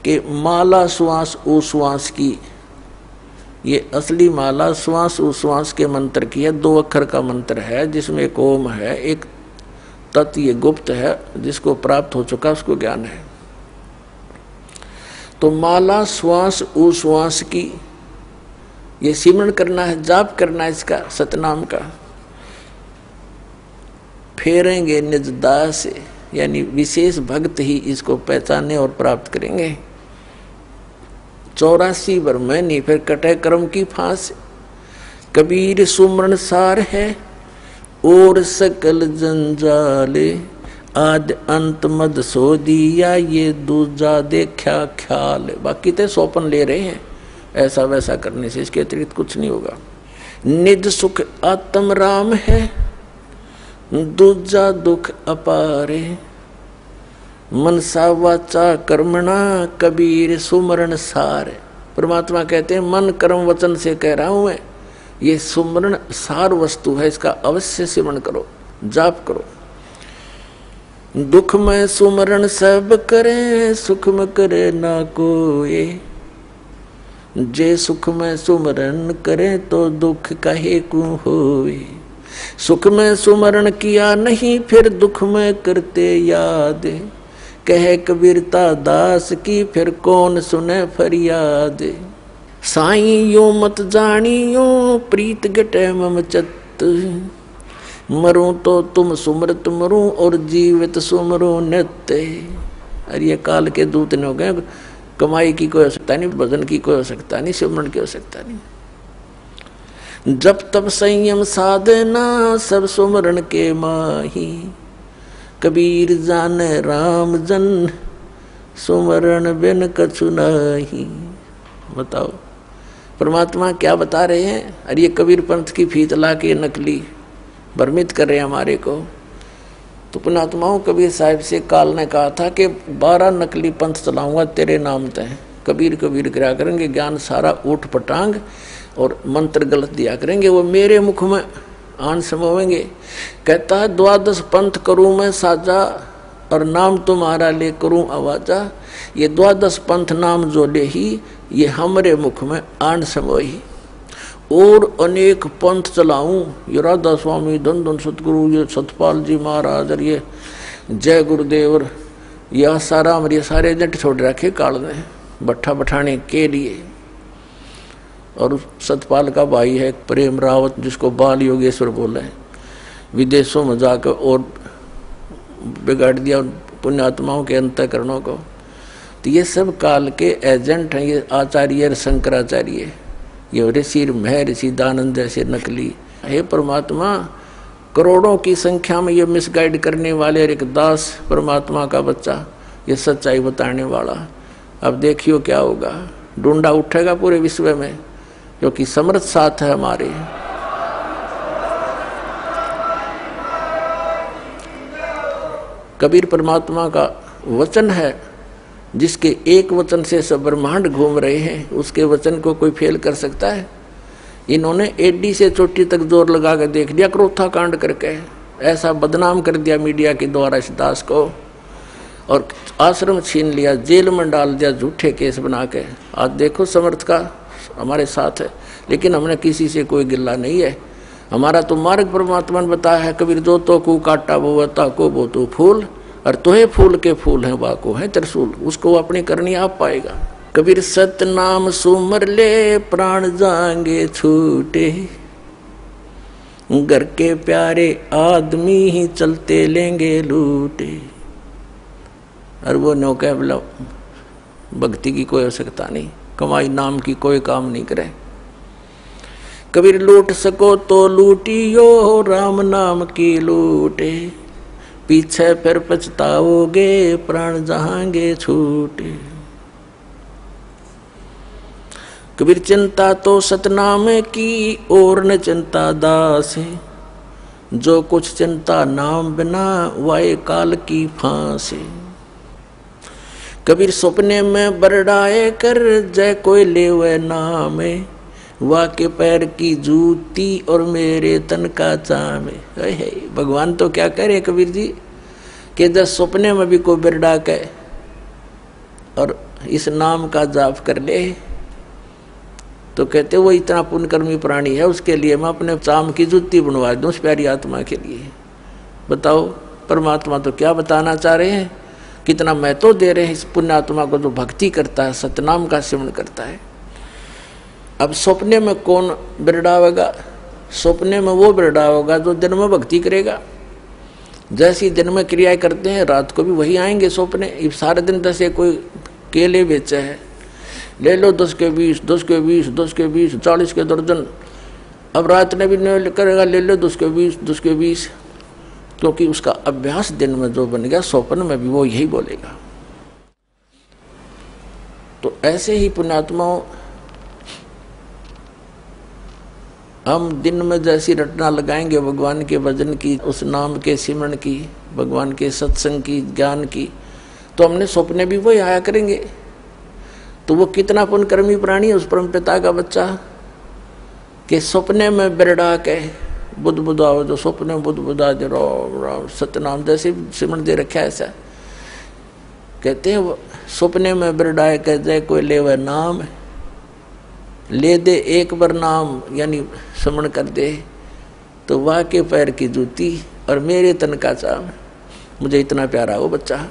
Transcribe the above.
कि माला श्वास उश्वास की, ये असली माला श्वास उश्वास के मंत्र की है। 2 अक्षर का मंत्र है जिसमें एक ओम है, एक तत्, ये गुप्त है, जिसको प्राप्त हो चुका उसको ज्ञान है। तो माला श्वास उश्वास की ये सिमरण करना है, जाप करना है इसका, सतनाम का। फेरेंगे निज दास, यानी विशेष भक्त ही इसको पहचाने और प्राप्त करेंगे। 84 वर में नहीं फिर कटे कर्म की फांस। कबीर सुमरण सार है और सकल जंजाले, आद अंत मद सो दिया ये दूजा देखा ख्याल। बाकी तो सोपन ले रहे हैं, ऐसा वैसा करने से, इसके अतिरिक्त कुछ नहीं होगा। निज सुख आत्म राम है, दूजा दुख अपारे, मनसा वाचा कर्मणा कबीर सुमरण सार। परमात्मा कहते हैं मन कर्म वचन से कह रहा हूं मैं, ये सुमरण सार वस्तु है, इसका अवश्य सिमरण करो, जाप करो। दुख में सुमरण सब करे, सुख में करे ना कोई, जे सुख में सुमरण करे तो दुख कहे को होए। सुख में सुमरण किया नहीं फिर दुख में करते याद, कहे कबीरता दास की फिर कौन सुने फरियाद। साईं यो मत जानियो प्रीत गटे मम चत, मरूं तो तुम सुमरत मरूं और जीवित सुमरो नित्य। अरे ये काल के दूत न हो गए, कमाई की कोई आवश्यकता नहीं, भजन की कोई आवश्यकता नहीं, सिमरण की आवश्यकता नहीं। जब तब संयम साधना सब सुमरण के माही, कबीर जाने राम जन सुमरण बिन कछु नाही। बताओ परमात्मा क्या बता रहे हैं। अरे ये कबीर पंथ की फीत ला के नकली भ्रमित कर रहे हैं हमारे को। तो पुण्यात्माओं, कबीर साहिब से काल ने कहा था कि 12 नकली पंथ चलाऊंगा तेरे नाम तय। कबीर कबीर करा करेंगे, ज्ञान सारा ऊट पटांग और मंत्र गलत दिया करेंगे, वो मेरे मुख में आन समोवेंगे। कहता है 12 पंथ करूं मैं साजा, और नाम तुम्हारा ले करूं आवाजा। ये 12 पंथ नाम जो ले ही, ये हमारे मुख में आन समोही। और अनेक पंथ चलाऊं, ये राधा स्वामी, धन धन सतगुरु, ये सतपाल जी महाराज, और ये जय गुरुदेव, और ये आसाराम, ये सारे जट छोड़ रखे काल ने भट्ठा बैठाने के लिए। और सतपाल का भाई है प्रेम रावत, जिसको बाल योगेश्वर बोले, विदेशों में जाकर और बिगाड़ दिया पुण्यात्माओं के अंतःकरणों को। तो ये सब काल के एजेंट हैं, ये आचार्य शंकराचार्य, ये ऋषि महर्षि दानंद जैसे नकली। हे परमात्मा, करोड़ों की संख्या में ये मिसगाइड करने वाले, और एक दास परमात्मा का बच्चा ये सच्चाई बताने वाला। अब देखियो क्या होगा, ढूंढा उठेगा पूरे विश्व में, क्योंकि समर्थ साथ है हमारे। कबीर परमात्मा का वचन है, जिसके एक वचन से सब ब्रह्मांड घूम रहे हैं, उसके वचन को कोई फेल कर सकता है। इन्होंने एडी से चोटी तक जोर लगा कर देख लिया, क्रोथा कांड करके ऐसा बदनाम कर दिया मीडिया के द्वारा इस दास को, और आश्रम छीन लिया, जेल में डाल दिया झूठे केस बना के। आज देखो समर्थ का हमारे साथ है, लेकिन हमने किसी से कोई गिल्ला नहीं है। हमारा तो मार्ग परमात्मा ने बताया है, कबीर जो तो को काटा वो को वो तो फूल, और तोहे फूल के फूल हैं वाको है त्रिशूल, उसको अपनी करनी आप पाएगा। कबीर सत नाम सुमर ले प्राण जाएंगे छूटे, घर के प्यारे आदमी ही चलते लेंगे लूटे। और वो नौका बोला भक्ति की कोई आवश्यकता नहीं, कमाई नाम की कोई काम नहीं करे। कबीर लूट सको तो लूटियो, राम नाम की लूटे, पीछे फिर पछताओगे प्राण जहांगे छूटे। कबीर चिंता तो सतनाम की और न चिंता दास, जो कुछ चिंता नाम बिना वाए काल की फांस। कबीर सपने में बरडाए कर जय कोई ले वह नाम, वाह के पैर की जूती और मेरे तन का चाम। भगवान तो क्या कह रहे कबीर जी, कि जब सपने में भी कोई बिरडा के और इस नाम का जाप कर ले, तो कहते वो इतना पुण्यकर्मी प्राणी है, उसके लिए मैं अपने चाम की जूती बनवा दूं उस प्यारी आत्मा के लिए। बताओ परमात्मा तो क्या बताना चाह रहे हैं, कितना महत्व दे रहे हैं इस पुण्यात्मा को जो भक्ति करता है, सतनाम का सेवन करता है। अब सपने में कौन बिरडावेगा? सपने में वो बिरडावेगा जो दिन में भक्ति करेगा। जैसी दिन में क्रियाएं करते हैं रात को भी वही आएंगे सपने। इस सारे दिन जैसे कोई केले बेचे है, ले लो 10 के 20, 10 के 20, 10 के 20, 40 के दर्जन। अब रात में भी नहीं करेगा, ले लो 10 के 20, 10 के 20, क्योंकि उसका अभ्यास दिन में जो बन गया स्वप्न में भी वो यही बोलेगा। तो ऐसे ही पुण्यात्माओं, हम दिन में जैसी रटना लगाएंगे भगवान के भजन की, उस नाम के सिमरण की, भगवान के सत्संग की, ज्ञान की, तो हमने सपने भी वही आया करेंगे। तो वो कितना पुण्यकर्मी प्राणी है उस परम पिता का बच्चा कि सपने में बिरड़ा के बुद्ध बुद्धाओ, जो सपने में बुद्ध बुद्धा दे राम राम सत्यनाम जैसे सिमरण दे रखा है। ऐसा कहते हैं सपने में बिरड़ाए कह जाए कोई ले वह नाम, ले दे एक बार नाम यानी स्मरण कर दे, तो वाह के पैर की जूती और मेरे तन का चाम। मुझे इतना प्यारा वो बच्चा।